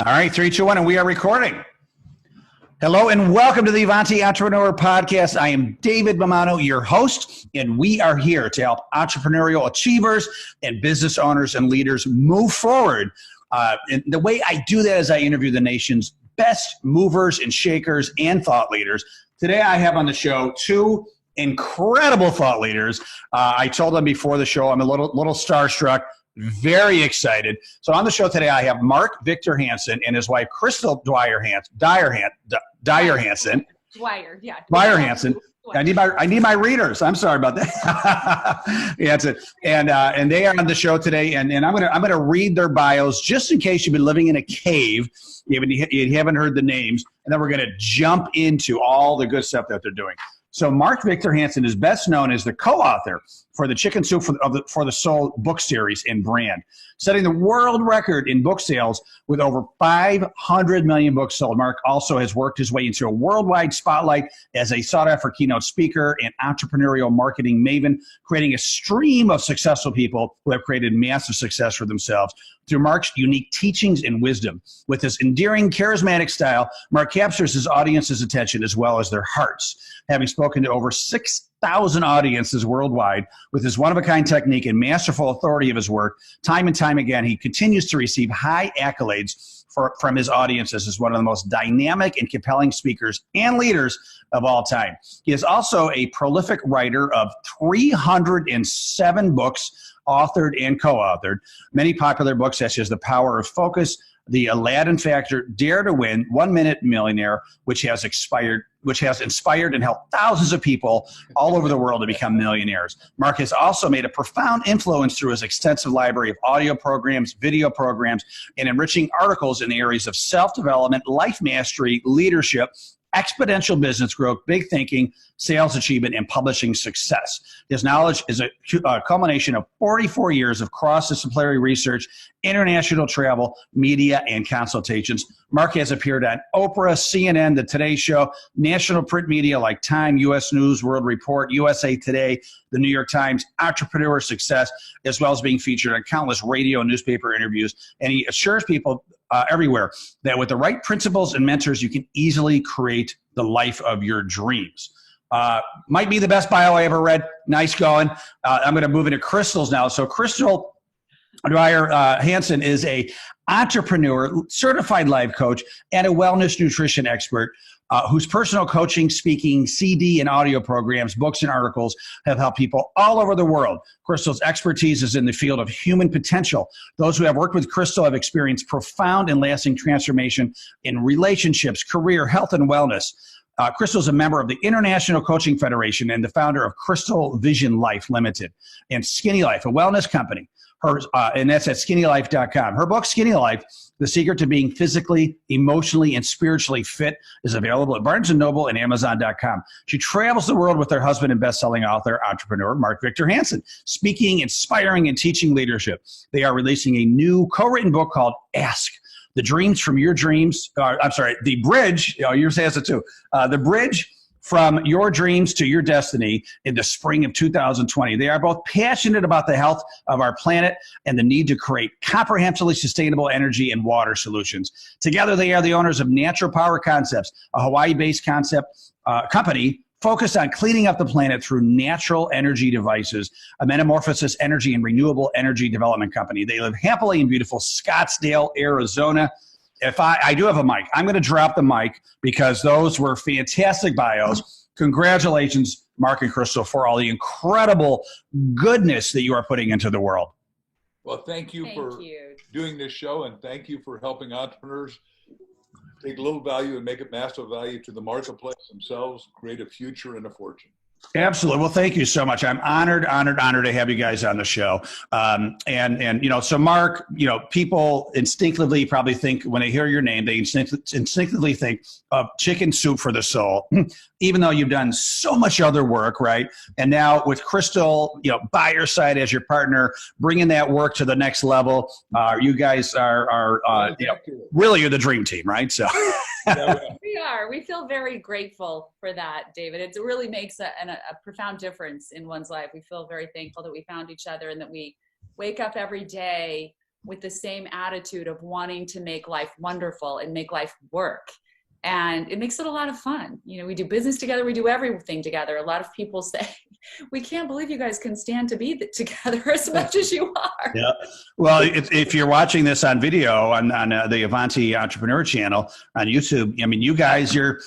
All right, three, two, one, and we are recording. Hello and welcome to the Avanti Entrepreneur Podcast. I am David Mammano, your host, and we are here to help entrepreneurial achievers and business owners and leaders move forward. And the way I do that is I interview the nation's best movers and shakers and thought leaders. Today I have on the show two incredible thought leaders. I told them before the show I'm a little starstruck. Very excited. So on the show today, I have Mark Victor Hansen and his wife, Crystal Dwyer Hansen. Dwyer, yeah. Dwyer Hansen. I need my readers. I'm sorry about that. Yeah, that's it. And they are on the show today, and I'm gonna read their bios just in case you've been living in a cave. You haven't heard the names, and then we're gonna jump into all the good stuff that they're doing. So Mark Victor Hansen is best known as the co-author for the Chicken Soup for the Soul book series and brand, setting the world record in book sales with over 500 million books sold. Mark also has worked his way into a worldwide spotlight as a sought-after keynote speaker and entrepreneurial marketing maven, creating a stream of successful people who have created massive success for themselves through Mark's unique teachings and wisdom. With his endearing, charismatic style, Mark captures his audience's attention as well as their hearts. Having spoken to over 6,000 audiences worldwide with his one-of-a-kind technique and masterful authority of his work, time and time again, he continues to receive high accolades from his audiences as one of the most dynamic and compelling speakers and leaders of all time. He is also a prolific writer of 307 books, authored and co-authored. Many popular books such as The Power of Focus, The Aladdin Factor, Dare to Win, 1 Minute Millionaire, which has inspired and helped thousands of people all over the world to become millionaires. Mark has also made a profound influence through his extensive library of audio programs, video programs, and enriching articles in the areas of self-development, life mastery, leadership, exponential business growth, big thinking, sales achievement, and publishing success. His knowledge is a culmination of 44 years of cross-disciplinary research, international travel, media, and consultations. Mark has appeared on Oprah, CNN, The Today Show, national print media like Time, U.S. News, World Report, USA Today, The New York Times, Entrepreneur Success, as well as being featured on countless radio and newspaper interviews. And he assures people everywhere that with the right principles and mentors, you can easily create the life of your dreams. Might be the best bio I ever read. Nice going. I'm going to move into Crystal's now. So Crystal Dwyer Hansen is a entrepreneur, certified life coach, and a wellness nutrition expert whose personal coaching, speaking, CD and audio programs, books and articles have helped people all over the world. Crystal's expertise is in the field of human potential. Those who have worked with Crystal have experienced profound and lasting transformation in relationships, career, health, and wellness. Crystal is a member of the International Coaching Federation and the founder of Crystal Vision Life Limited and Skinny Life, a wellness company. And that's at skinnylife.com. Her book, Skinny Life, The Secret to Being Physically, Emotionally, and Spiritually Fit, is available at Barnes & Noble and Amazon.com. She travels the world with her husband and best-selling author, entrepreneur, Mark Victor Hansen, speaking, inspiring, and teaching leadership. They are releasing a new co-written book called Ask. The Dreams from Your Dreams, The Bridge, yours has it too. The Bridge from Your Dreams to Your Destiny in the spring of 2020. They are both passionate about the health of our planet and the need to create comprehensively sustainable energy and water solutions. Together, they are the owners of Natural Power Concepts, a Hawaii-based company focused on cleaning up the planet through natural energy devices, a metamorphosis energy and renewable energy development company. They live happily in beautiful Scottsdale, Arizona. If I do have a mic, I'm going to drop the mic because those were fantastic bios. Congratulations, Mark and Crystal, for all the incredible goodness that you are putting into the world. Well, thank you for doing this show, and thank you for helping entrepreneurs take little value and make it massive value to the marketplace themselves, create a future and a fortune. Absolutely. Well, thank you so much. I'm honored to have you guys on the show. So Mark, people instinctively probably think when they hear your name, they instinctively think of Chicken Soup for the Soul, even though you've done so much other work, right? And now with Crystal, by your side as your partner, bringing that work to the next level, you guys are really you're the dream team, right? So. We are. We feel very grateful for that, David. It really makes a profound difference in one's life. We feel very thankful that we found each other and that we wake up every day with the same attitude of wanting to make life wonderful and make life work. And it makes it a lot of fun. You know, we do business together, we do everything together. A lot of people say, we can't believe you guys can stand to be together as much as you are. Yeah. Well, if you're watching this on video on the Avanti Entrepreneur channel on YouTube, I mean, you guys, you're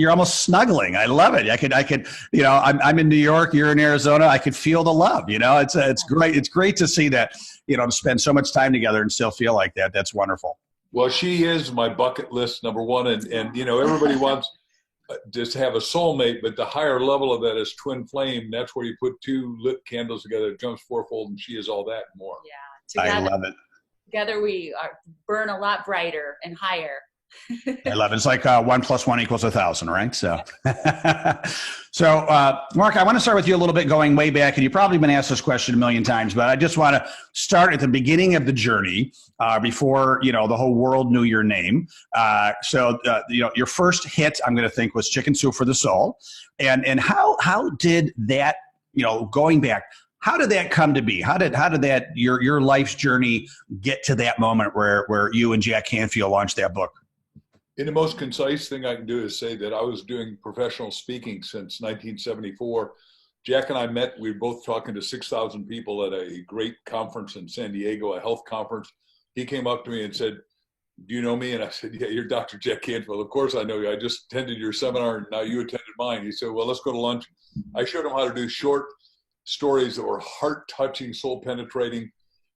almost snuggling. I love it. I could, you know, I'm in New York, you're in Arizona. I could feel the love. You know, it's great. It's great to see that. You know, to spend so much time together and still feel like that. That's wonderful. Well, she is my bucket list number one, and you know, everybody wants just to have a soulmate, but the higher level of that is twin flame. That's where you put two lit candles together, it jumps fourfold, and she is all that and more. Yeah, together, I love it. Together we burn a lot brighter and higher. I love it. It's like 1 + 1 = 1,000, right? So, Mark, I want to start with you a little bit going way back, and you've probably been asked this question a million times, but I just want to start at the beginning of the journey before, you know, the whole world knew your name. You know, your first hit, I'm going to think, was Chicken Soup for the Soul. And how did that, you know, going back, how did that come to be? How did that, your life's journey get to that moment where you and Jack Canfield launched that book? In the most concise thing I can do is say that I was doing professional speaking since 1974. Jack and I met, we were both talking to 6,000 people at a great conference in San Diego, a health conference. He came up to me and said, "Do you know me?" And I said, "Yeah, you're Dr. Jack Canfield." "Of course I know you. I just attended your seminar and now you attended mine." He said, "Well, let's go to lunch." I showed him how to do short stories that were heart-touching, soul-penetrating.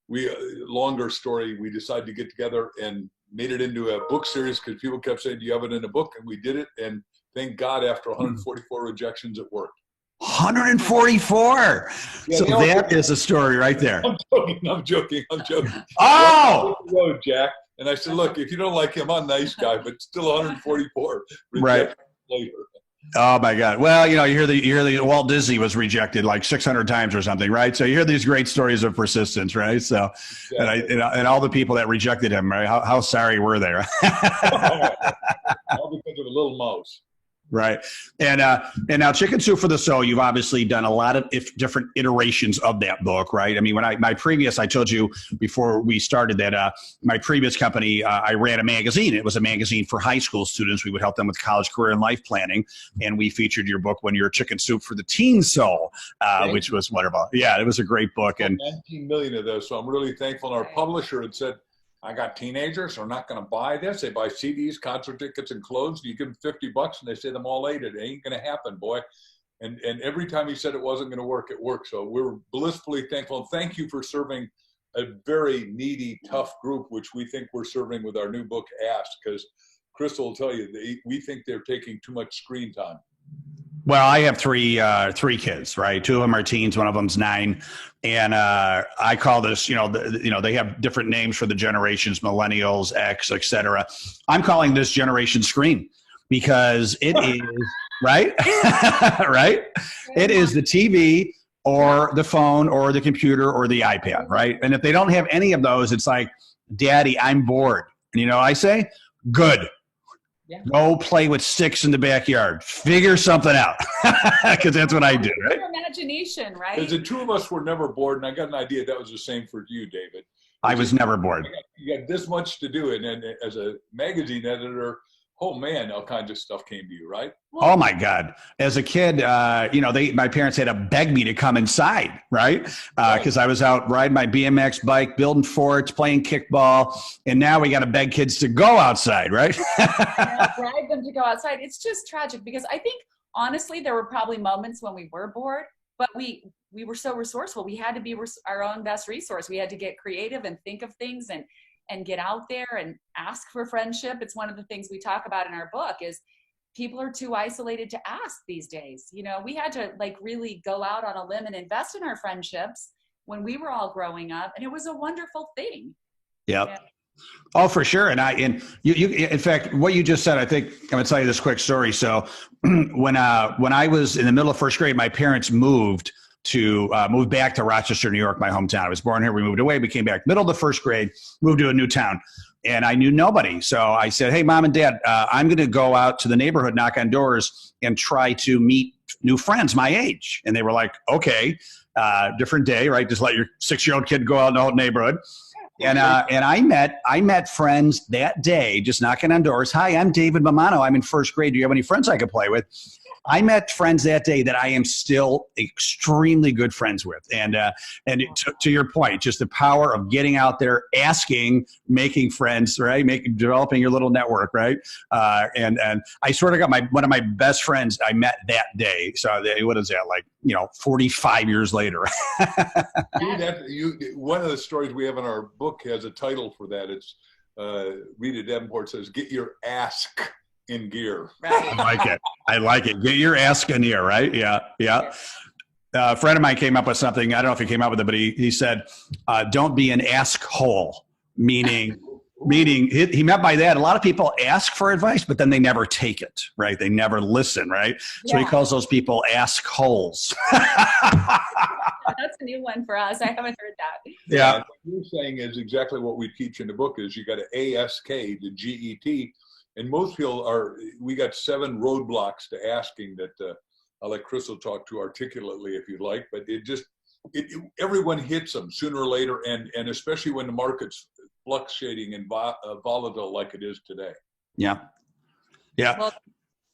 Longer story, we decided to get together and made it into a book series because people kept saying, "Do you have it in a book?" And we did it. And thank God, after 144 rejections, it worked. 144. Yeah, so that is a story right there. I'm joking. Oh! Road, Jack. And I said, "Look, if you don't like him, I'm a nice guy, but still 144 right later." Oh my God! Well, you know, you hear the Walt Disney was rejected like 600 times or something, right? So you hear these great stories of persistence, right? So, yeah. and all the people that rejected him, right? How sorry were they? Right? All because of a little mouse. Right. And now Chicken Soup for the Soul, you've obviously done a lot of different iterations of that book, right? I mean, when I told you before we started that my previous company, I ran a magazine. It was a magazine for high school students. We would help them with college, career, and life planning. And we featured your book, When You're Chicken Soup for the Teen Soul, which was wonderful. Yeah, it was a great book. And 19 million of those. So I'm really thankful. And our publisher had said, "I got teenagers, they're not going to buy this. They buy CDs, concert tickets, and clothes. You give them $50 and they say them all ate it. It ain't going to happen, boy." And every time he said it wasn't going to work, it worked. So we're blissfully thankful. And thank you for serving a very needy, tough group, which we think we're serving with our new book, Ask, because Crystal will tell you, we think they're taking too much screen time. Well, I have three kids, right? 2 of them are teens, 1 of them's 9, and I call this, they have different names for the generations, millennials, X, etc. I'm calling this generation screen because it is right, right. It is the TV or the phone or the computer or the iPad, right? And if they don't have any of those, it's like, "Daddy, I'm bored." And I say, "Good. Yeah. Go play with sticks in the backyard. Figure something out," because that's what I do, right? Your imagination, right? Because the 2 of us were never bored, and I got an idea that was the same for you, David. I was never bored. You got this much to do, and then as a magazine editor, oh man, all kinds of stuff came to you, right? Oh my God! As a kid, my parents had to beg me to come inside, right? Because I was out riding my BMX bike, building forts, playing kickball, and now we got to beg kids to go outside, right? Drive them to go outside. It's just tragic because I think honestly there were probably moments when we were bored, but we were so resourceful. We had to be our own best resource. We had to get creative and think of things and get out there and ask for friendship. It's one of the things we talk about in our book is people are too isolated to ask these days. We had to really go out on a limb and invest in our friendships when we were all growing up. And it was a wonderful thing. Yep. Yeah. Oh, for sure. And you, in fact, what you just said, I think I'm going to tell you this quick story. So when I was in the middle of first grade, my parents moved back to Rochester, New York, my hometown. I was born here. We moved away. We came back middle of the first grade, moved to a new town, and I knew nobody. So I said, "Hey, Mom and Dad, I'm going to go out to the neighborhood, knock on doors, and try to meet new friends my age." And they were like, "Okay, different day, right? Just let your 6-year-old kid go out in the whole neighborhood." And I met friends that day, just knocking on doors. Hi, I'm David Mammano. I'm in first grade. Do you have any friends I could play with? I met friends that day that I am still extremely good friends with. And to your point, just the power of getting out there, asking, making friends, right? Developing your little network, right? And I sort of got one of my best friends I met that day. So what is that, like, 45 years later? One of the stories we have in our book has a title for that. It's Rita Davenport says, "Get your ask in gear." Right. I like it. Get your ask in gear, right? Yeah. A friend of mine came up with something. I don't know if he came up with it, but he said, "Don't be an ask hole," meaning he meant by that a lot of people ask for advice, but then they never take it, right? They never listen, right? So he calls those people ask holes. That's a new one for us. I haven't heard that. Yeah. What you're saying is exactly what we teach in the book is you got to ASK to GET. And most people we got 7 roadblocks to asking that I'll let Crystal talk to articulately if you'd like, but everyone hits them sooner or later. And especially when the market's fluctuating and volatile like it is today. Yeah. Well,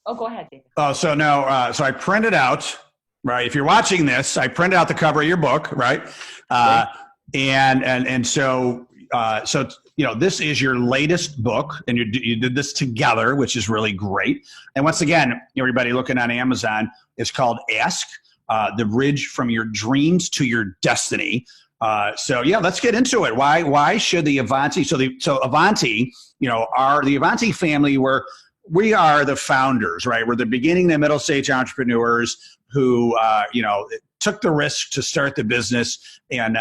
go ahead, David. So I printed out, right? If you're watching this, I printed out the cover of your book, right? And so this is your latest book, and you did this together, which is really great. And once again, everybody looking on Amazon, it's called Ask, the Bridge from Your Dreams to Your Destiny. Let's get into it. Why should the Avanti? So Avanti, the Avanti family, we are the founders, right? We're the beginning, the middle stage entrepreneurs who, took the risk to start the business. And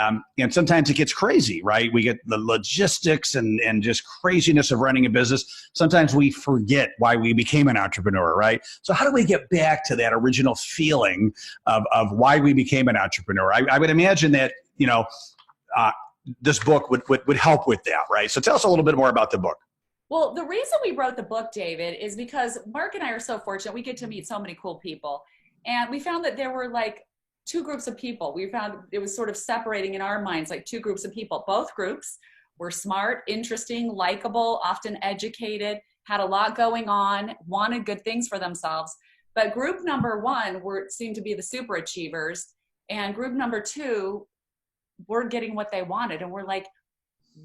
sometimes it gets crazy, right? We get the logistics and just craziness of running a business. Sometimes we forget why we became an entrepreneur, right? So how do we get back to that original feeling of why we became an entrepreneur? I would imagine that, this book would help with that, right? So tell us a little bit more about the book. Well, the reason we wrote the book, David, is because Mark and I are so fortunate. We get to meet so many cool people. And we found that there were like 2 groups of people. We found it was sort of separating in our minds, like 2 groups of people. Both groups were smart, interesting, likable, often educated, had a lot going on, wanted good things for themselves. But group number 1 seemed to be the super achievers. And group number 2 were getting what they wanted. And we're like,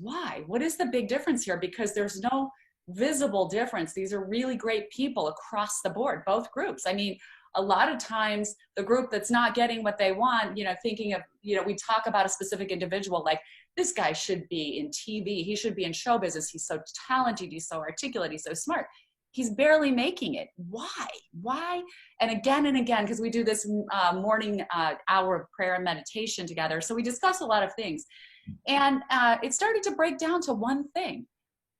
why? What is the big difference here? Because there's no visible difference. These are really great people across the board, both groups. I mean, a lot of times the group that's not getting what they want, thinking of, we talk about a specific individual, like this guy should be in TV. He should be in show business. He's so talented. He's so articulate. He's so smart. He's barely making it. Why? And again, because we do this morning hour of prayer and meditation together. So we discuss a lot of things. And it started to break down to one thing.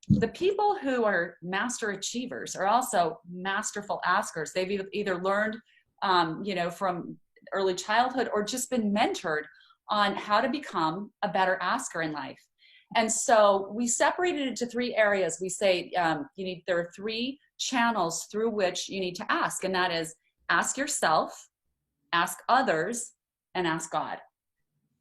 The people who are master achievers are also masterful askers. They've either learned, from early childhood or just been mentored on how to become a better asker in life. And so we separated it into 3 areas. We say there are 3 channels through which you need to ask, and that is ask yourself, ask others, and ask God.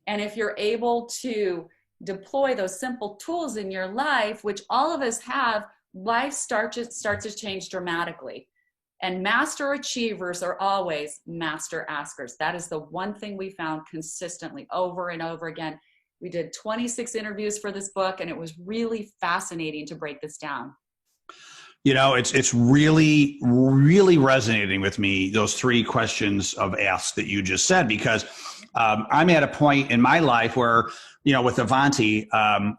And if you're able to deploy those simple tools in your life, which all of us have, life starts to change dramatically. And master achievers are always master askers. That is the one thing we found consistently over and over again. We did 26 interviews for this book, and it was really fascinating to break this down. It's really, really resonating with me, those 3 questions of ask that you just said, because I'm at a point in my life where, with Avanti, and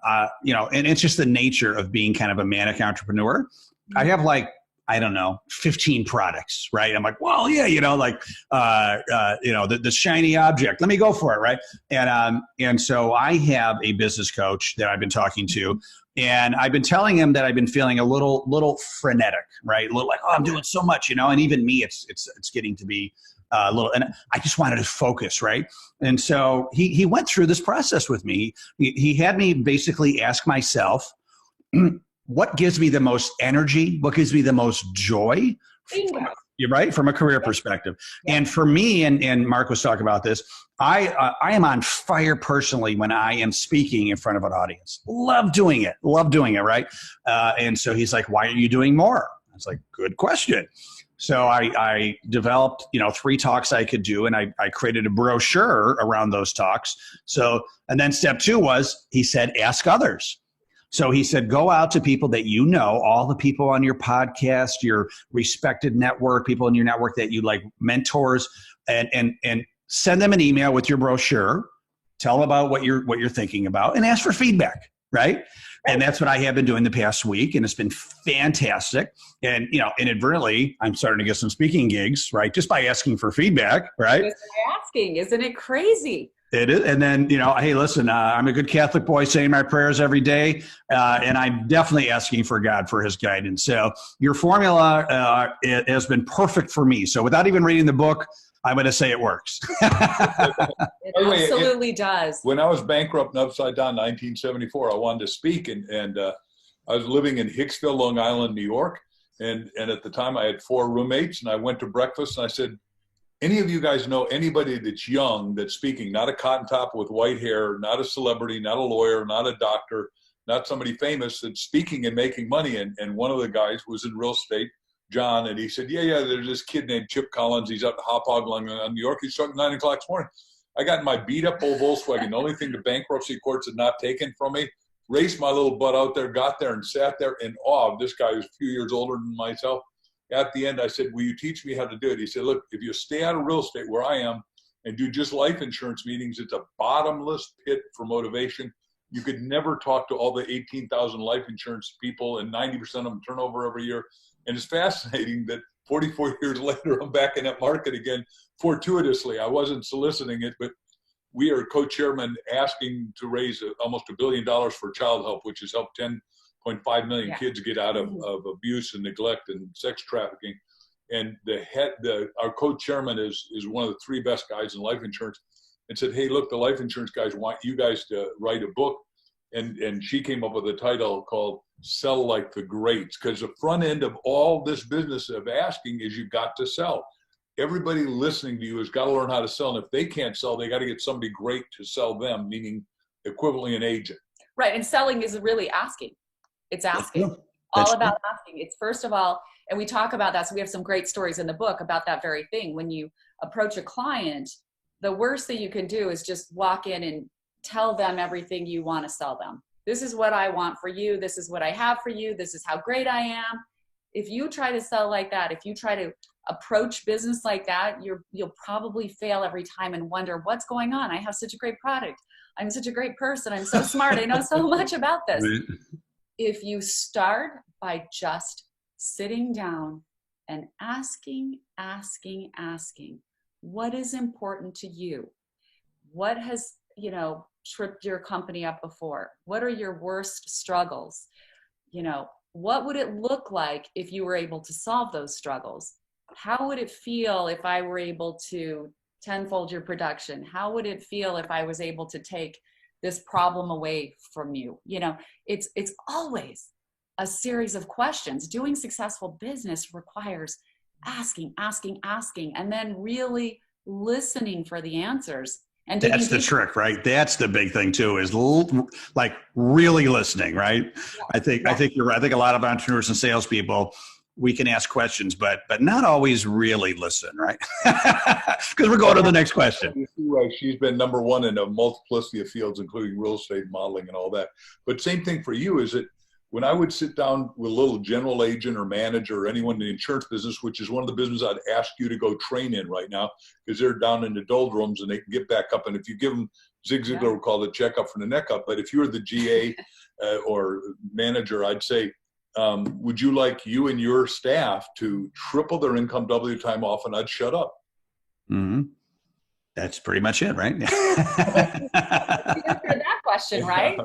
it's just the nature of being kind of a manic entrepreneur. I have 15 products, right? I'm like, well, yeah, the shiny object, let me go for it, right? And so I have a business coach that I've been talking to, and I've been telling him that I've been feeling a little frenetic, right? A little like, oh, I'm doing so much, and even me, it's getting to be a little, and I just wanted to focus, right? And so he went through this process with me. He had me basically ask myself, what gives me the most energy? What gives me the most joy You're right, from a career perspective. Yeah. And for me, and Mark was talking about this, I am on fire personally when I am speaking in front of an audience. Love doing it, right? And so he's like, why are you doing more? I was like, good question. So I developed, 3 talks I could do, and I created a brochure around those talks. So, and then step 2 was, he said, ask others. So he said, go out to people that you know, all the people on your podcast, your respected network, people in your network that you like, mentors, and send them an email with your brochure. Tell them about what you're thinking about, and ask for feedback, right? And that's what I have been doing the past week, and it's been fantastic. And inadvertently, I'm starting to get some speaking gigs, right? Just by asking for feedback, right? Just by asking, isn't it crazy? It is. And then, hey, listen, I'm a good Catholic boy saying my prayers every day. And I'm definitely asking for God for his guidance. So your formula it has been perfect for me. So without even reading the book, I'm going to say it works. It absolutely does. When I was bankrupt and upside down in 1974, I wanted to speak. And I was living in Hicksville, Long Island, New York. And at the time I had 4 roommates, and I went to breakfast and I said, any of you guys know anybody that's young, that's speaking, not a cotton top with white hair, not a celebrity, not a lawyer, not a doctor, not somebody famous, that's speaking and making money? And one of the guys was in real estate, John, and he said, yeah, there's this kid named Chip Collins. He's up Hauppauge, New York. He's starting 9 o'clock this morning. I got in my beat up old Volkswagen, the only thing the bankruptcy courts had not taken from me, raced my little butt out there, got there and sat there in awe of this guy who's a few years older than myself. At the end, I said, will you teach me how to do it? He said, look, if you stay out of real estate where I am and do just life insurance meetings, it's a bottomless pit for motivation. You could never talk to all the 18,000 life insurance people, and 90% of them turn over every year. And it's fascinating that 44 years later, I'm back in that market again, fortuitously. I wasn't soliciting it, but we are co-chairman asking to raise almost $1 billion for child help, which has helped 10.5 million kids get out of abuse and neglect and sex trafficking. And our co-chairman is one of the 3 best guys in life insurance, and said, hey, look, the life insurance guys want you guys to write a book. And she came up with a title called Sell Like the Greats, because the front end of all this business of asking is you've got to sell. Everybody listening to you has got to learn how to sell. And if they can't sell, they got to get somebody great to sell them, meaning equivalently an agent. Right. And selling is really asking. It's asking. That's all about asking. It's first of all, and we talk about that. So we have some great stories in the book about that very thing. When you approach a client, the worst thing you can do is just walk in and tell them everything you want to sell them. This is what I want for you. This is what I have for you. This is how great I am. If you try to sell like that, if you try to approach business like that, you'll probably fail every time and wonder what's going on. I have such a great product. I'm such a great person. I'm so smart. I know so much about this. If you start by just sitting down and asking, what is important to you? What has, tripped your company up before? What are your worst struggles? What would it look like if you were able to solve those struggles? How would it feel if I were able to tenfold your production? How would it feel if I was able to take this problem away from you? It's always a series of questions. Doing successful business requires asking, and then really listening for the answers. And that's the trick, right? That's the big thing too, is like really listening, right? Yeah. I think you're right. I think a lot of entrepreneurs and salespeople, we can ask questions, but not always really listen, right? Because we're going to the next question. Right. She's been number 1 in a multiplicity of fields, including real estate modeling and all that. But same thing for you is that when I would sit down with a little general agent or manager or anyone in the insurance business, which is one of the businesses I'd ask you to go train in right now, because they're down in the doldrums and they can get back up. And if you give them, Zig Ziglar would call it checkup for the neck up. But if you're the GA or manager, I'd say, would you like you and your staff to triple their income, double your time off, and I'd shut up. Mm-hmm. That's pretty much it, right? Answer that question, right?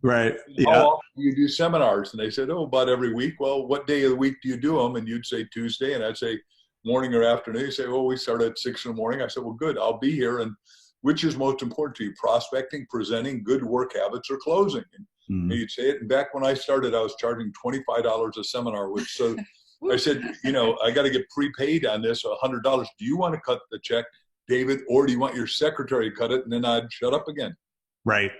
Right. How often do you do seminars? And they said, about every week. Well, what day of the week do you do them? And you'd say Tuesday. And I'd say morning or afternoon. You say, we start at 6 in the morning. I said, well, good. I'll be here. And which is most important to you? Prospecting, presenting, good work habits, or closing? And you'd say it. And back when I started, I was charging $25 a seminar, which so I said, I got to get prepaid on this, $100. Do you want to cut the check, David, or do you want your secretary to cut it? And then I'd shut up again. Right.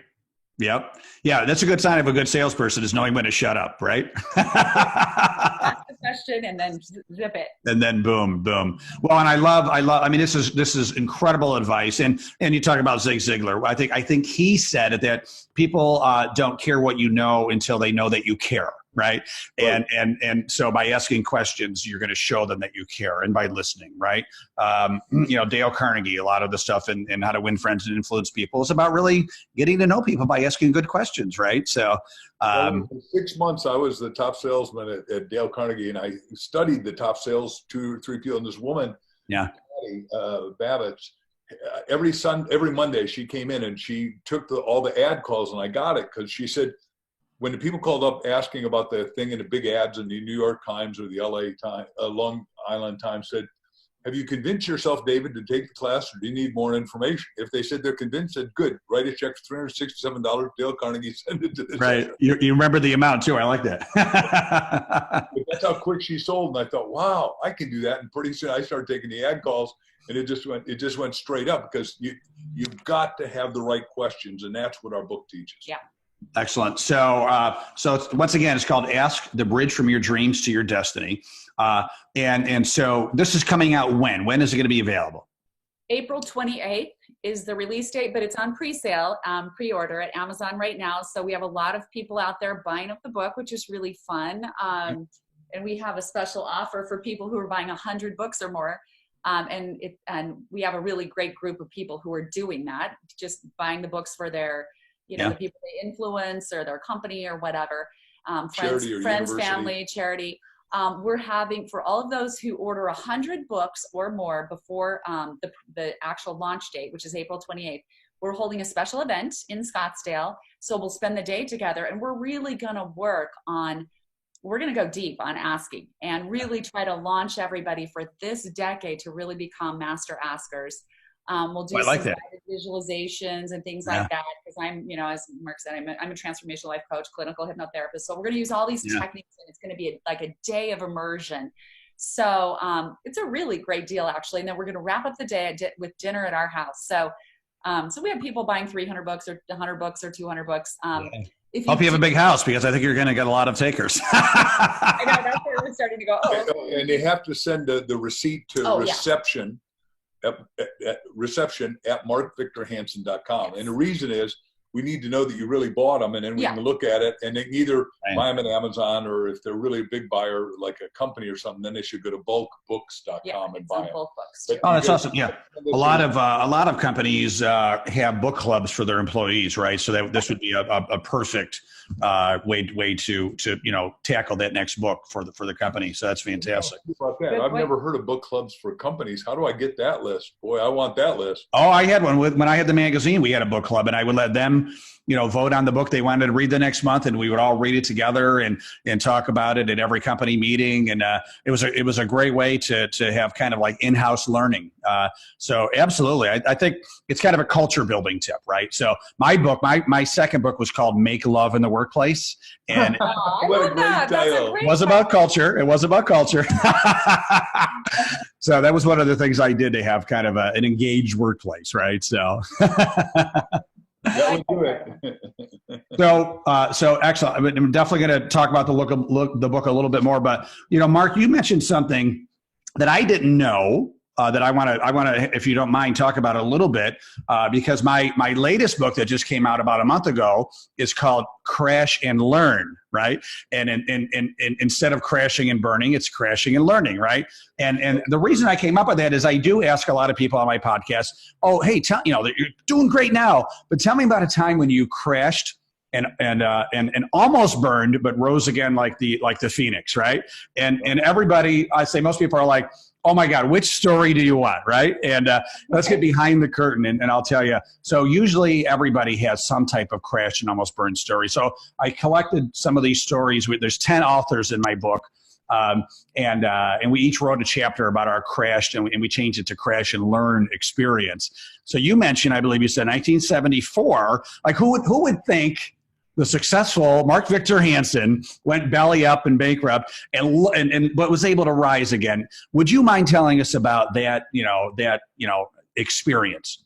Yep. Yeah, that's a good sign of a good salesperson, is knowing when to shut up, right? Ask the question and then zip it. And then boom. Well, and I love, I mean, this is incredible advice. And you talk about Zig Ziglar. I think he said it, that people don't care what you know until they know that you care. Right. And so by asking questions, you're going to show them that you care, and by listening. Right. Dale Carnegie, a lot of the stuff in How to Win Friends and Influence People is about really getting to know people by asking good questions. Right. So for 6 months, I was the top salesman at Dale Carnegie, and I studied the top sales 2 or 3 people. And this woman, Babbitts, every Monday she came in and she took all the ad calls, and I got it because she said, when the people called up asking about the thing in the big ads in the New York Times or the LA Times, Long Island Times, said, have you convinced yourself, David, to take the class, or do you need more information? If they said they're convinced, said, good, write a check for $367, Dale Carnegie, send it to this. Right. You remember the amount too. I like that. But that's how quick she sold. And I thought, wow, I can do that. And pretty soon I started taking the ad calls, and it just went straight up, because you've got to have the right questions. And that's what our book teaches. Yeah. Excellent. So once again, it's called Ask: The Bridge from Your Dreams to Your Destiny. And so this is coming out when? When is it going to be available? April 28th is the release date, but it's on pre-sale, pre-order at Amazon right now. So we have a lot of people out there buying up the book, which is really fun. And we have a special offer for people who are buying 100 books or more. And we have a really great group of people who are doing that, just buying the books for their the people they influence or their company or whatever, friends, family, charity. We're having, for all of those who order 100 books or more before the actual launch date, which is April 28th, we're holding a special event in Scottsdale. So we'll spend the day together, and we're really going to we're going to go deep on asking and really try to launch everybody for this decade to really become master askers. We'll do some guided visualizations and things like that, because I'm, as Mark said, I'm a transformational life coach, clinical hypnotherapist. So we're going to use all these techniques, and it's going to be like a day of immersion. So it's a really great deal, actually. And then we're going to wrap up the day with dinner at our house. So we have people buying 300 books or 100 books or 200 books. Hope you have a big house, because I think you're going to get a lot of takers. I know, that's where we're starting to go. And they have to send the receipt to reception. At reception at markvictorhansen.com. And the reason is, we need to know that you really bought them, and then we can look at it and then either buy them at Amazon, or if they're really a big buyer, like a company or something, then they should go to bulkbooks.com and buy them. Bulk books. Oh, that's awesome. Yeah. A lot of companies have book clubs for their employees, right? So this would be a perfect way to tackle that next book for the company. So that's fantastic. I've never heard of book clubs for companies. How do I get that list? Boy, I want that list. Oh, I had one when I had the magazine. We had a book club, and I would let them vote on the book they wanted to read the next month, and we would all read it together and talk about it at every company meeting. And it was a great way to have kind of like in-house learning. So absolutely, I think it's kind of a culture building tip, right? So my book, my second book was called Make Love in the Workplace, and what a great title! It was about culture. It was about culture. So that was one of the things I did to have kind of an engaged workplace, right? So. That would do it. So excellent. I'm definitely going to talk about the book a little bit more. But Mark, you mentioned something that I didn't know that I want to, if you don't mind, talk about a little bit, because my latest book that just came out about a month ago is called Crash and Learn, right? And instead of crashing and burning, it's crashing and learning, right? And the reason I came up with that is I do ask a lot of people on my podcast, oh, hey, you're doing great now, but tell me about a time when you crashed and almost burned, but rose again like the phoenix, right? And everybody, I say most people are like, oh my God, which story do you want, right? And let's get behind the curtain, and I'll tell you. So usually everybody has some type of crash and almost burn story. So I collected some of these stories. There's 10 authors in my book, and we each wrote a chapter about our crash, and we changed it to Crash and Learn experience. So you mentioned, I believe you said 1974. Like who would think the successful Mark Victor Hansen went belly up and bankrupt but was able to rise again. Would you mind telling us about that, experience?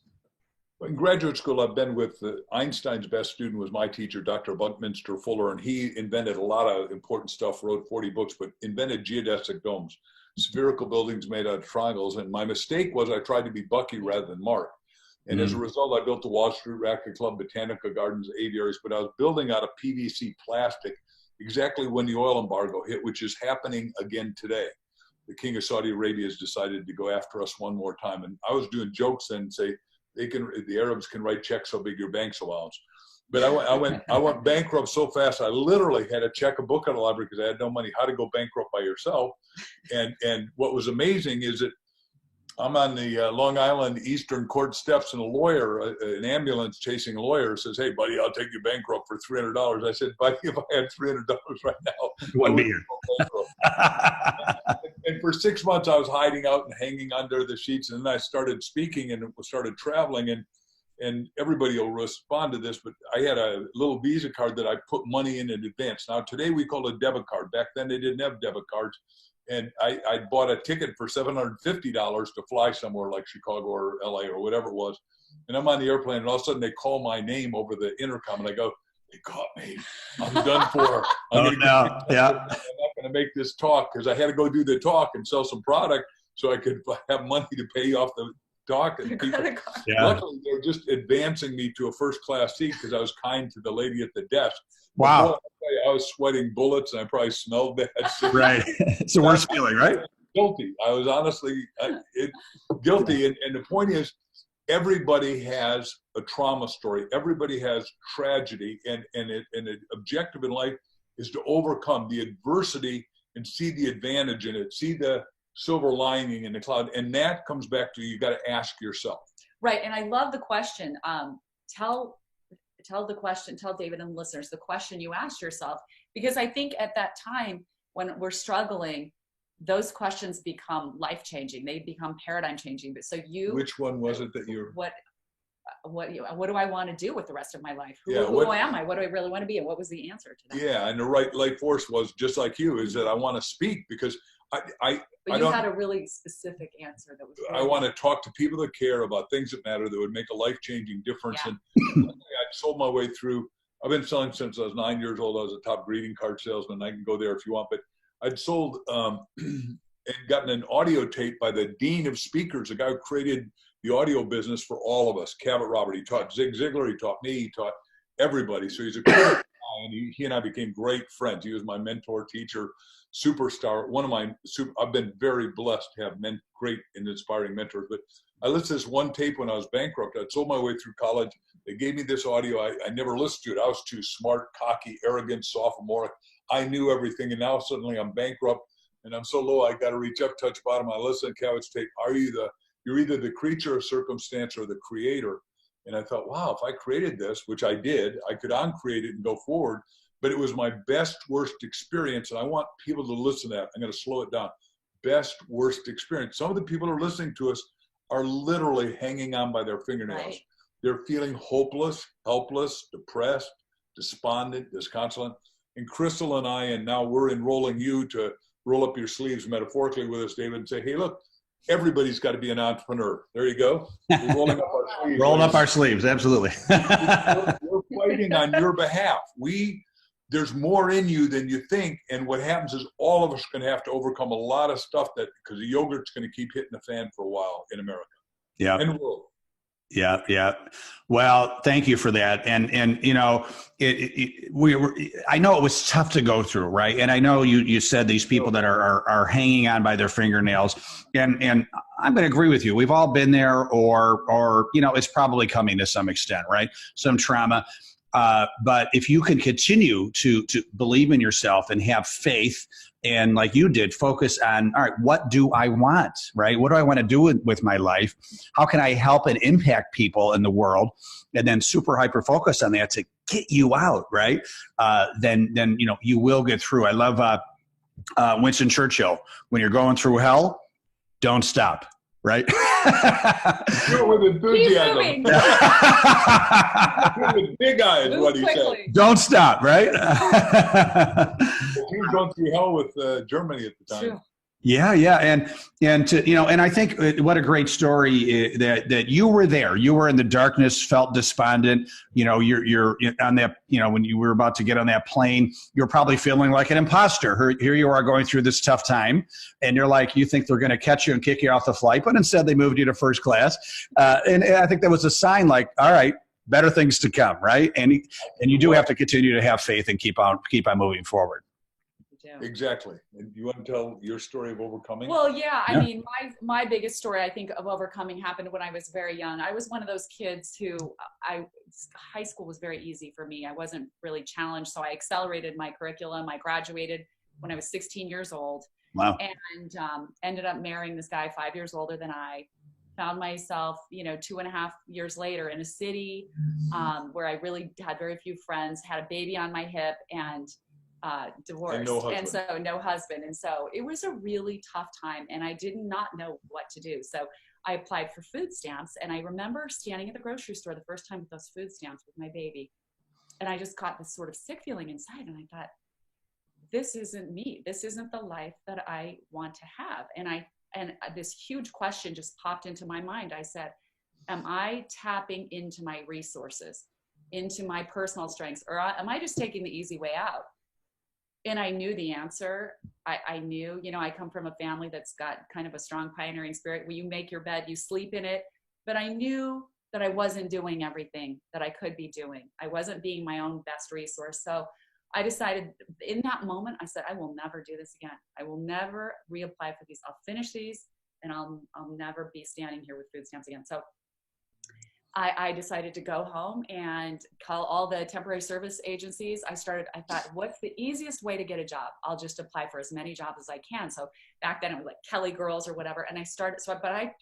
In graduate school, I've been with Einstein's best student was my teacher, Dr. Buckminster Fuller, and he invented a lot of important stuff, wrote 40 books, but invented geodesic domes, spherical buildings made out of triangles. And my mistake was I tried to be Bucky rather than Mark. And as a result, I built the Wall Street Racquet Club, Botanical Gardens, aviaries, but I was building out of PVC plastic exactly when the oil embargo hit, which is happening again today. The King of Saudi Arabia has decided to go after us one more time. And I was doing jokes then and say, the Arabs can write checks so big your bank's allowance. But I went bankrupt so fast, I literally had to check a book at a library because I had no money. How to go bankrupt by yourself. And what was amazing is that I'm on the Long Island Eastern Court steps, and a lawyer, an ambulance chasing a lawyer, says, "Hey, buddy, I'll take you bankrupt for $300." I said, "Buddy, if I had $300 right now, you wouldn't be here." And for 6 months, I was hiding out and hanging under the sheets. And then I started speaking and started traveling. And everybody will respond to this, but I had a little Visa card that I put money in advance. Now, today we call it a debit card. Back then, they didn't have debit cards. And I bought a ticket for $750 to fly somewhere like Chicago or LA or whatever it was. And I'm on the airplane, and all of a sudden they call my name over the intercom, and I go, "They caught me. I'm done for. I'm not going to make this talk," because I had to go do the talk and sell some product so I could have money to pay off the talk. And people, luckily, they were just advancing me to a first-class seat because I was kind to the lady at the desk. Wow. I was sweating bullets, and I probably smelled bad. Right. It's the worst feeling, right? Guilty. I was honestly guilty. And the point is, everybody has a trauma story. Everybody has tragedy. And the objective in life is to overcome the adversity and see the advantage in it, see the silver lining in the cloud. And that comes back to you got to ask yourself. Right. And I love the question. Tell David and the listeners the question you asked yourself, because I think at that time when we're struggling, those questions become life-changing. They become paradigm-changing. But which one was it that you? What do I want to do with the rest of my life? Who am I? What do I really want to be? And what was the answer to that? Yeah, and the right life force was just like you, is that I want to speak because But you had a really specific answer that was. I want to talk to people that care about things that matter, that would make a life-changing difference. Yeah. And I sold my way through. I've been selling since I was 9 years old. I was a top greeting card salesman. I can go there if you want, but I'd sold and gotten an audio tape by the dean of speakers, the guy who created the audio business for all of us. Cabot Robert. He taught Zig Ziglar. He taught me. He taught everybody. So he's a great guy, and he and I became great friends. He was my mentor, teacher, superstar. I've been very blessed to have great and inspiring mentors. But I listened to this one tape when I was bankrupt. I'd sold my way through college. They gave me this audio. I never listened to it. I was too smart, cocky, arrogant, sophomoric. I knew everything, and now suddenly I'm bankrupt, and I'm so low I got to reach up, touch bottom. I listen to Cabot's tape. You're either the creature of circumstance or the creator. And I thought, wow, if I created this, which I did, I could uncreate it and go forward. But it was my best, worst experience. And I want people to listen to that. I'm going to slow it down. Best, worst experience. Some of the people who are listening to us are literally hanging on by their fingernails. Right. They're feeling hopeless, helpless, depressed, despondent, disconsolate. And Crystal and I, and now we're enrolling you to roll up your sleeves metaphorically with us, David, and say, hey, look, everybody's got to be an entrepreneur. There you go. We're rolling up our sleeves. Rolling up our sleeves, absolutely. We're fighting on your behalf. There's more in you than you think. And what happens is all of us are going to have to overcome a lot of stuff because the yogurt's going to keep hitting the fan for a while in America. Yeah. And the world. Yeah. Yeah. Well, thank you for that. And you know, I know it was tough to go through, right? And I know you said these people that are hanging on by their fingernails, and I'm going to agree with you. We've all been there, or you know, it's probably coming to some extent, right? Some trauma. But if you can continue to believe in yourself and have faith, and like you did, focus on, all right, what do I want, right? What do I want to do with my life? How can I help and impact people in the world? And then super hyper focus on that to get you out, right? Then you know, you will get through. I love Winston Churchill. When you're going through hell, don't stop, right? Do it with enthusiasm. moving. Do it with big eyes, Move what he said. quickly. Don't stop, right? He was going through hell with Germany at the time. True. Yeah, yeah, and to and I think what a great story that you were there. You were in the darkness, felt despondent. You're on that. When you were about to get on that plane, you're probably feeling like an imposter. Here you are going through this tough time, and you're like, you think they're going to catch you and kick you off the flight, but instead they moved you to first class. And I think that was a sign, like, all right, better things to come, right? And you do have to continue to have faith and keep on moving forward. Exactly. And you want to tell your story of overcoming? Well, yeah. I mean, my biggest story, I think, of overcoming happened when I was very young. I was one of those kids who high school was very easy for me. I wasn't really challenged, so I accelerated my curriculum. I graduated when I was 16 years old. Wow. And ended up marrying this guy 5 years older than I. Found myself, 2.5 years later in a city where I really had very few friends, had a baby on my hip, and divorced, and so no husband. And so it was a really tough time, and I did not know what to do. So I applied for food stamps, and I remember standing at the grocery store the first time with those food stamps with my baby, and I just got this sort of sick feeling inside, and I thought, this isn't me. This isn't the life that I want to have. And this huge question just popped into my mind. I said, am I tapping into my resources, into my personal strengths, or am I just taking the easy way out? And I knew the answer. I knew, I come from a family that's got kind of a strong pioneering spirit where you make your bed, you sleep in it. But I knew that I wasn't doing everything that I could be doing. I wasn't being my own best resource. So I decided in that moment, I said, I will never do this again. I will never reapply for these. I'll finish these, and I'll never be standing here with food stamps again. So I decided to go home and call all the temporary service agencies. I thought, what's the easiest way to get a job? I'll just apply for as many jobs as I can. So back then it was like Kelly Girls or whatever. And I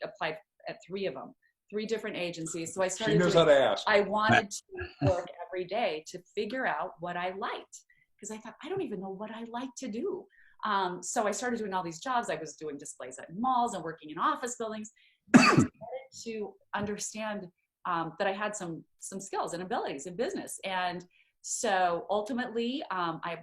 applied at 3 of them, 3 different agencies. So I started. She knows how to ask. I wanted to work every day to figure out what I liked, because I thought, I don't even know what I like to do. So I started doing all these jobs. I was doing displays at malls and working in office buildings. And I started to understand that I had some skills and abilities in business. And so ultimately, I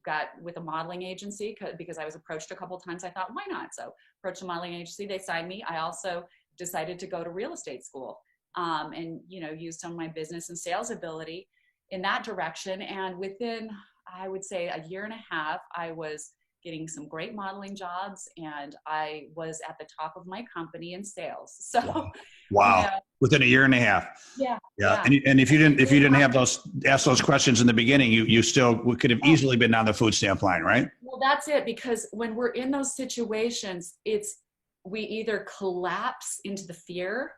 got with a modeling agency because I was approached a couple of times. I thought, why not? So approached a modeling agency. They signed me. I also decided to go to real estate school and, used some of my business and sales ability in that direction. And within, I would say, a year and a half, I was getting some great modeling jobs, and I was at the top of my company in sales. So, wow. Within a year and a half. Yeah. And if you didn't have ask those questions in the beginning, you still could have easily been on the food stamp line, right? Well, that's it. Because when we're in those situations, we either collapse into the fear,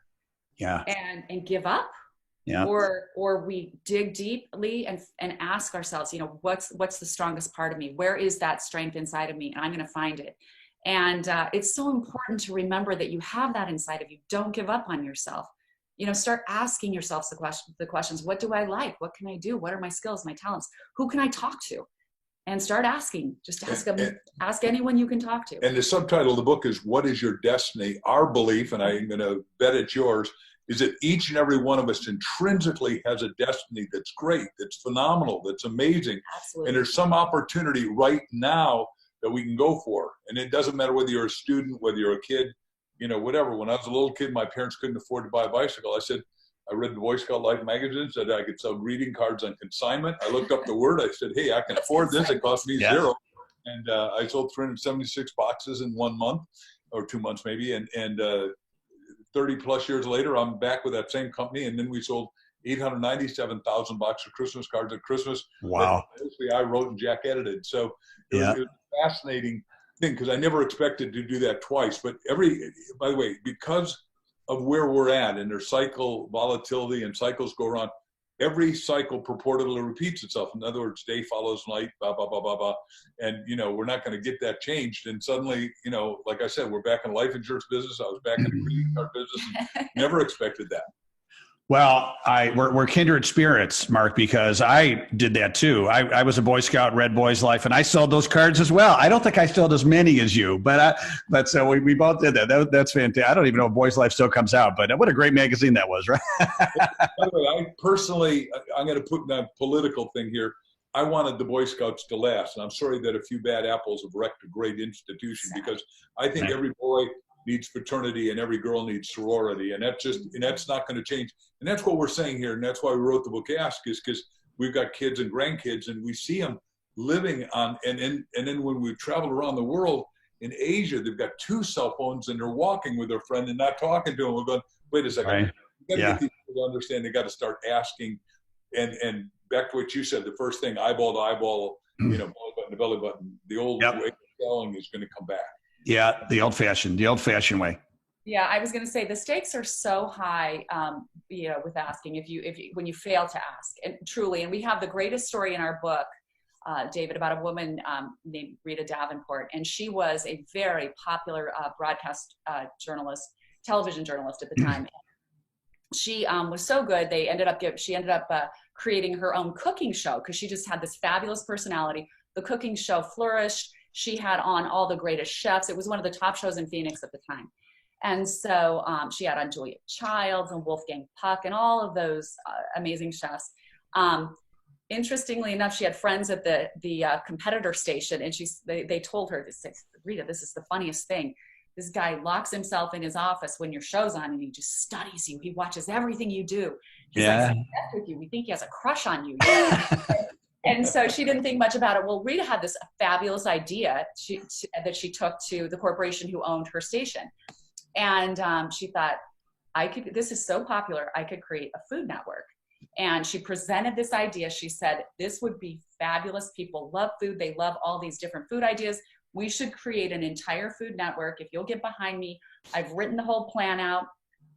and give up. Yeah. Or we dig deeply and ask ourselves, what's the strongest part of me? Where is that strength inside of me? And I'm going to find it. And it's so important to remember that you have that inside of you. Don't give up on yourself. Start asking yourself the questions. What do I like? What can I do? What are my skills, my talents? Who can I talk to? And start asking. Just ask anyone you can talk to. And the subtitle of the book is, What is Your Destiny? Our belief, and I'm going to bet it's yours, is that each and every one of us intrinsically has a destiny that's great, that's phenomenal, that's amazing. Absolutely. And there's some opportunity right now that we can go for. And it doesn't matter whether you're a student, whether you're a kid, whatever. When I was a little kid, my parents couldn't afford to buy a bicycle. I read the Boy Scout Life magazine, said I could sell greeting cards on consignment. I looked up the word. I said, hey, I can afford this. It cost me $0. And I sold 376 boxes in 1 month or 2 months maybe. And 30 plus years later, I'm back with that same company. And then we sold 897,000 boxes of Christmas cards at Christmas. Wow. Mostly I wrote and Jack edited. So it was a fascinating thing, because I never expected to do that twice. But by the way, because of where we're at, and there's cycle volatility and cycles go around, every cycle purportedly repeats itself. In other words, day follows night, blah, blah, blah, blah, blah. And, we're not going to get that changed. And suddenly, like I said, we're back in the life insurance business. I was back in the greeting card business. And never expected that. Well, we're kindred spirits, Mark, because I did that too. I was a Boy Scout, Red Boys Life, and I sold those cards as well. I don't think I sold as many as you, but so we both did that. That's fantastic. I don't even know if Boys Life still comes out, but what a great magazine that was, right? By the way, I'm going to put in a political thing here. I wanted the Boy Scouts to last, and I'm sorry that a few bad apples have wrecked a great institution, because I think every boy needs fraternity and every girl needs sorority, and that's not going to change. And that's what we're saying here, and that's why we wrote the book Ask, is because we've got kids and grandkids, and we see them living on. And then when we've traveled around the world, in Asia, they've got 2 cell phones and they're walking with their friend and not talking to them. We're going, wait a second, right. you got to get these people to understand. They got to start asking. And back to what you said, the first thing, eyeball to eyeball, belly button to belly button. The old way of selling is going to come back. Yeah, the old fashioned way. Yeah, I was going to say the stakes are so high, with asking if you when you fail to ask, and truly. And we have the greatest story in our book, David, about a woman named Rita Davenport, and she was a very popular broadcast journalist, television journalist at the time. She was so good. She ended up creating her own cooking show because she just had this fabulous personality. The cooking show flourished. She had on all the greatest chefs. It was one of the top shows in Phoenix at the time. And so she had on Julia Childs and Wolfgang Puck and all of those amazing chefs. Interestingly enough, she had friends at the competitor station, and they told her, Rita, this is the funniest thing. This guy locks himself in his office when your show's on, and he just studies you. He watches everything you do. He's like, with you. We think he has a crush on you. And so she didn't think much about it. Well, Rita had this fabulous idea that she took to the corporation who owned her station. And she thought, this is so popular, I could create a food network. And she presented this idea. She said, this would be fabulous. People love food. They love all these different food ideas. We should create an entire food network. If you'll get behind me, I've written the whole plan out.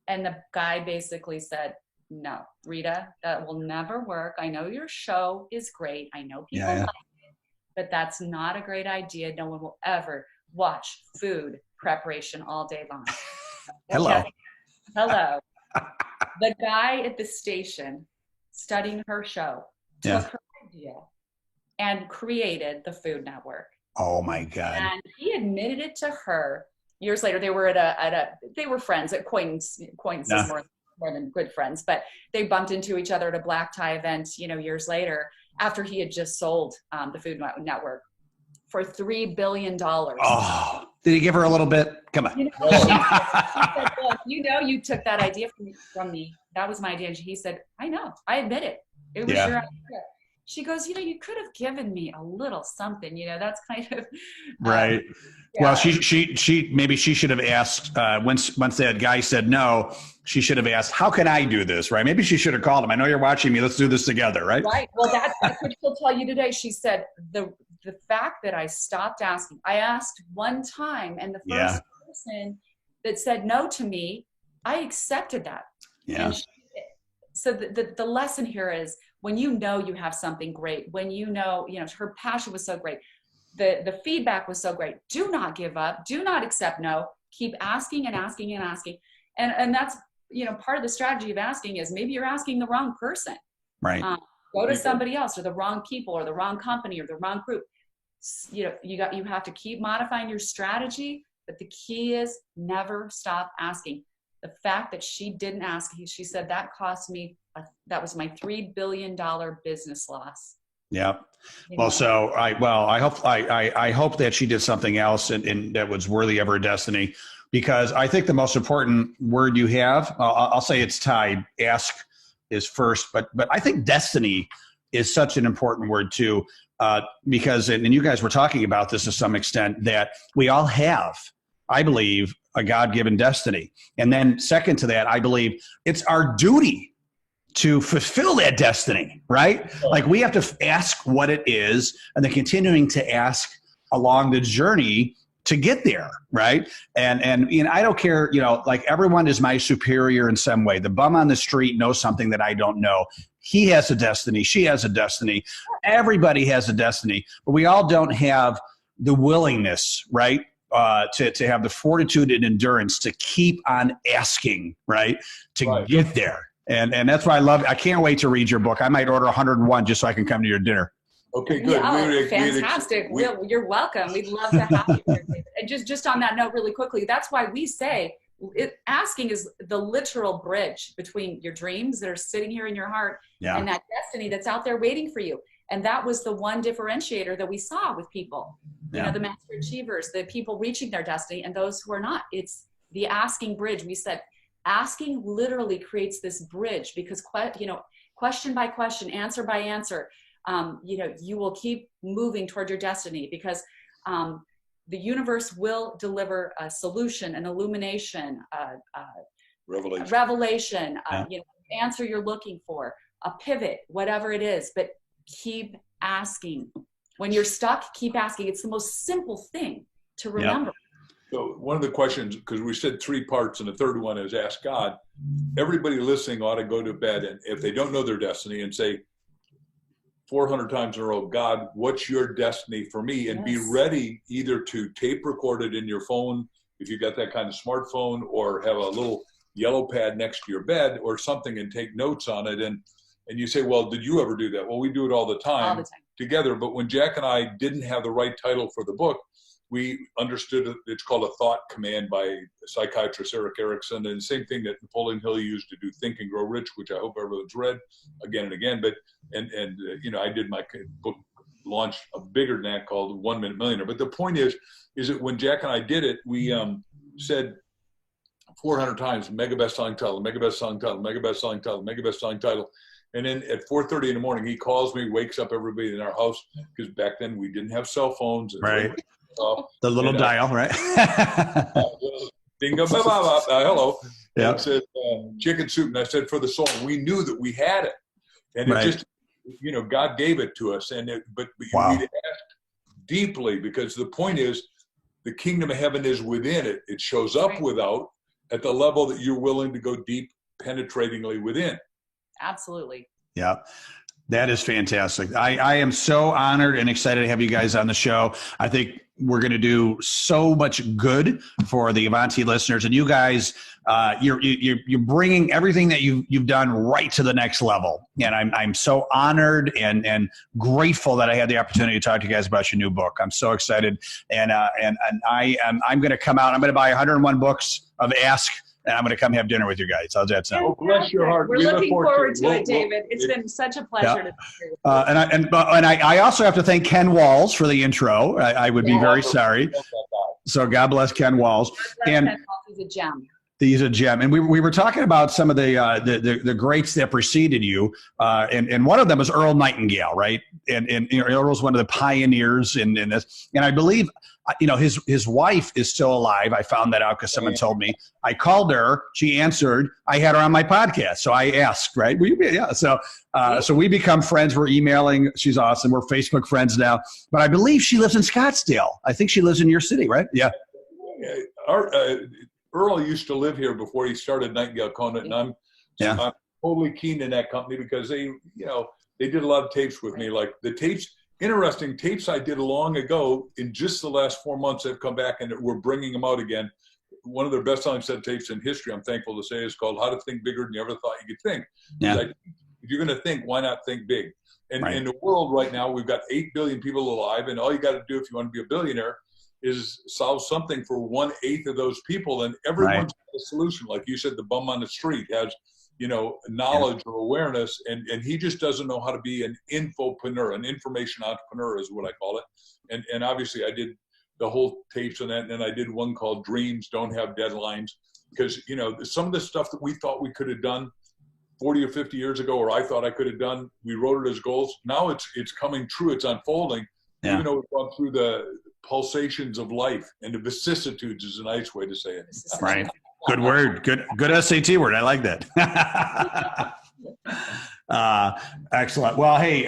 And the guy basically said, no, Rita, that will never work. I know your show is great. I know people like it, but that's not a great idea. No one will ever watch food preparation all day long. Hello. The guy at the station studying her show took her idea and created the Food Network. Oh my God. And he admitted it to her years later. They were they were friends, acquaintances more than good friends, but they bumped into each other at a black tie event, years later, after he had just sold the Food Network for $3 billion. Oh, did he give her a little bit? Come on. She said, look, you took that idea from me. That was my idea. And he said, I know, I admit it. It was your idea. She goes, you could have given me a little something, that's kind of. Right. Well, she maybe she should have asked once that guy said no, she should have asked, how can I do this? Right. Maybe she should have called him. I know you're watching me. Let's do this together. Right. Right. Well, that's what she'll tell you today. She said, the fact that I stopped asking, I asked one time, and the first person that said no to me, I accepted that. Yeah. So the lesson here is, when you have something great, when her passion was so great, the feedback was so great, do not give up, do not accept no, keep asking and asking and asking. And that's, part of the strategy of asking is maybe you're asking the wrong person. Right. Go to somebody else, or the wrong people, or the wrong company, or the wrong group. You have to keep modifying your strategy, but the key is never stop asking. The fact that she didn't ask, she said that cost me, that was my $3 billion business loss. Yeah. Well, so I hope that she did something else and that was worthy of her destiny, because I think the most important word you have, I'll say it's tied, ask is first, but I think destiny is such an important word too, because, and you guys were talking about this to some extent, that we all have, I believe, a God-given destiny. And then second to that, I believe it's our duty to fulfill that destiny, right? Like we have to ask what it is, and then continuing to ask along the journey to get there, right? And I don't care, like everyone is my superior in some way. The bum on the street knows something that I don't know. He has a destiny. She has a destiny. Everybody has a destiny, but we all don't have the willingness, right? To have the fortitude and endurance to keep on asking, right? To get there. And that's why I can't wait to read your book. I might order 101 just so I can come to your dinner. Okay, good. Yeah, fantastic. You're welcome. We'd love to have you here, David. And just on that note really quickly, that's why we say asking is the literal bridge between your dreams that are sitting here in your heart and that destiny that's out there waiting for you. And that was the one differentiator that we saw with people, you know, the master achievers, the people reaching their destiny and those who are not. It's the asking bridge. We said asking literally creates this bridge because, you know, question by question, answer by answer, you know, you will keep moving toward your destiny because the universe will deliver a solution, an illumination, revelation, you know, answer you're looking for, a pivot, whatever it is, but keep asking. When you're stuck, keep asking. It's the most simple thing to remember. So one of the questions, because we said 3 parts and the third one is ask God, everybody listening ought to go to bed and if they don't know their destiny and say 400 times in a row, God, what's your destiny for me? And be ready either to tape record it in your phone, if you got that kind of smartphone, or have a little yellow pad next to your bed or something and take notes on it. And you say, well, did you ever do that? Well, we do it all the time together. But when Jack and I didn't have the right title for the book, we understood it's called a thought command by psychiatrist Eric Erickson, and the same thing that Napoleon Hill used to do Think and Grow Rich, which I hope everyone's read again and again. But and you know, I did my book launch bigger than that called 1 Minute Millionaire. But the point is that when Jack and I did it, we said 400 times mega best-selling title, mega best-selling title, mega best-selling title, mega best-selling title. And then at 4:30 in the morning, he calls me, wakes up everybody in our house, because back then we didn't have cell phones. Right. The little dial, right? Ding, hello. Yeah. It said chicken soup. And I said, for the soul. We knew that we had it. And it just, you know, God gave it to us. And but we need to ask deeply, because the point is the kingdom of heaven is within it. It shows up without at the level that you're willing to go deep, penetratingly within. Absolutely. Yeah. That is fantastic. I am so honored and excited to have you guys on the show. I think we're going to do so much good for the Avanti listeners, and you guys, you're bringing everything that you've done right to the next level. And I'm so honored and grateful that I had the opportunity to talk to you guys about your new book. I'm so excited, and I'm going to come out. I'm going to buy 101 books of Ask. And I'm going to come have dinner with you guys. How's that sound? Oh, bless your heart. We're looking forward to it, David. It's been such a pleasure to be here with you. And I also have to thank Ken Walls for the intro. I would be very sorry. So God bless Ken Walls. Ken Walls is a gem. He's a gem. And we were talking about some of the greats that preceded you. And one of them was Earl Nightingale, right? And you know, Earl was one of the pioneers in this. And I believe, you know, his wife is still alive. I found that out because someone told me. I called her. She answered. I had her on my podcast. So I asked, right? So we become friends. We're emailing. She's awesome. We're Facebook friends now. But I believe she lives in Scottsdale. I think she lives in your city, right? Yeah. Earl used to live here before he started Nightingale Conant, and I'm totally keen in that company because they did a lot of tapes with me, like the tapes. Interesting tapes I did long ago. In just the last 4 months, they've come back and we're bringing them out again. One of their best-selling set tapes in history, I'm thankful to say, is called "How to Think Bigger Than You Ever Thought You Could Think." Yeah. Like, if you're going to think, why not think big? And in the world right now, we've got 8 billion people alive, and all you got to do if you want to be a billionaire is solve something for 1/8 of those people, and everyone's got a solution. Like you said, the bum on the street has, you know, knowledge or awareness, and he just doesn't know how to be an infopreneur, an information entrepreneur is what I call it. And obviously I did the whole tapes on that, and then I did one called Dreams Don't Have Deadlines, because, you know, some of the stuff that we thought we could have done 40 or 50 years ago, or I thought I could have done, we wrote it as goals. Now it's coming true, it's unfolding, even though we've gone through the pulsations of life, and the vicissitudes is a nice way to say it. Right. Good word. Good SAT word. I like that. Excellent. Well, hey,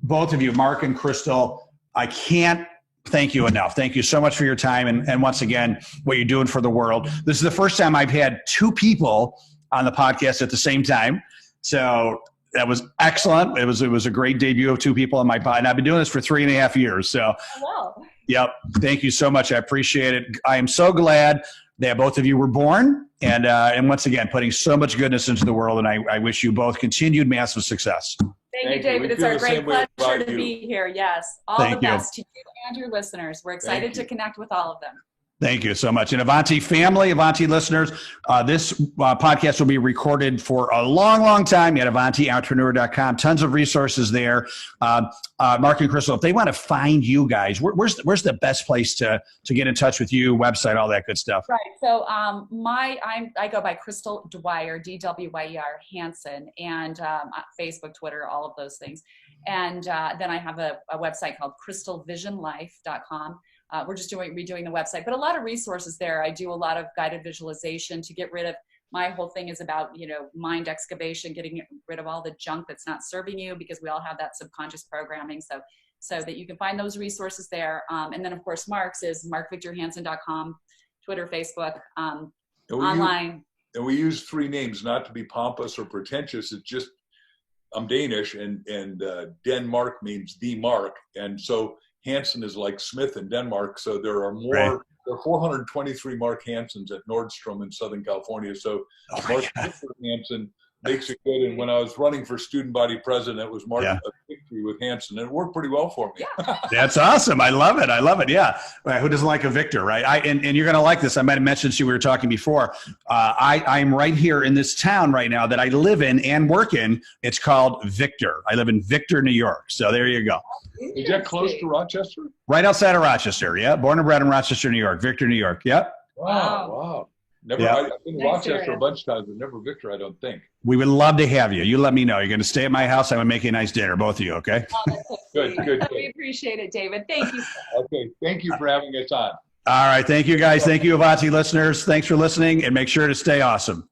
both of you, Mark and Crystal, I can't thank you enough. Thank you so much for your time. And once again, what you're doing for the world. This is the first time I've had 2 people on the podcast at the same time. So that was excellent. It was a great debut of 2 people on my pod. And I've been doing this for 3.5 years. So, Yep. Thank you so much. I appreciate it. I am so glad that both of you were born and once again, putting so much goodness into the world. And I wish you both continued massive success. Thank you, David. It's our great pleasure to be here. Yes. All the best to you and your listeners. We're excited to connect with all of them. Thank you so much. And Avanti family, Avanti listeners, this podcast will be recorded for a long, long time at AvantiEntrepreneur.com. Tons of resources there. Mark and Crystal, if they want to find you guys, where's the best place to get in touch with you, website, all that good stuff? Right. So I go by Crystal Dwyer, DWYER Hansen, and Facebook, Twitter, all of those things. And then I have a website called crystalvisionlife.com. We're just redoing the website, but a lot of resources there. I do a lot of guided visualization to get rid of, my whole thing is about, mind excavation, getting rid of all the junk that's not serving you, because we all have that subconscious programming. So that you can find those resources there. And then of course, Mark's is markvictorhansen.com, Twitter, Facebook, online. And we use 3 names, not to be pompous or pretentious. It's just, I'm Danish, and Denmark means the mark. And so Hansen is like Smith in Denmark, so there are more. Right. There are 423 Mark Hansens at Nordstrom in Southern California. So Mark Hansen makes it good. And when I was running for student body president, it was Mark a victory with Hansen, and it worked pretty well for me. Yeah. That's awesome. I love it. Yeah. Who doesn't like a victor, right? And you're going to like this. I might have mentioned to you, we were talking before. I'm right here in this town right now that I live in and work in. It's called Victor. I live in Victor, New York. So there you go. Is that close to Rochester? Right outside of Rochester. Yeah. Born and bred in Rochester, New York. Victor, New York. Yep. Wow. Never. Yeah. I've been to Rochester a bunch of times, but never Victor, I don't think. We would love to have you. You let me know. You're going to stay at my house. I'm going to make you a nice dinner, both of you, okay? Oh, that's so good. We appreciate it, David. Thank you. Okay. Thank you for having us on. All right. Thank you, guys. Thank you, Avanti listeners. Thanks for listening, and make sure to stay awesome.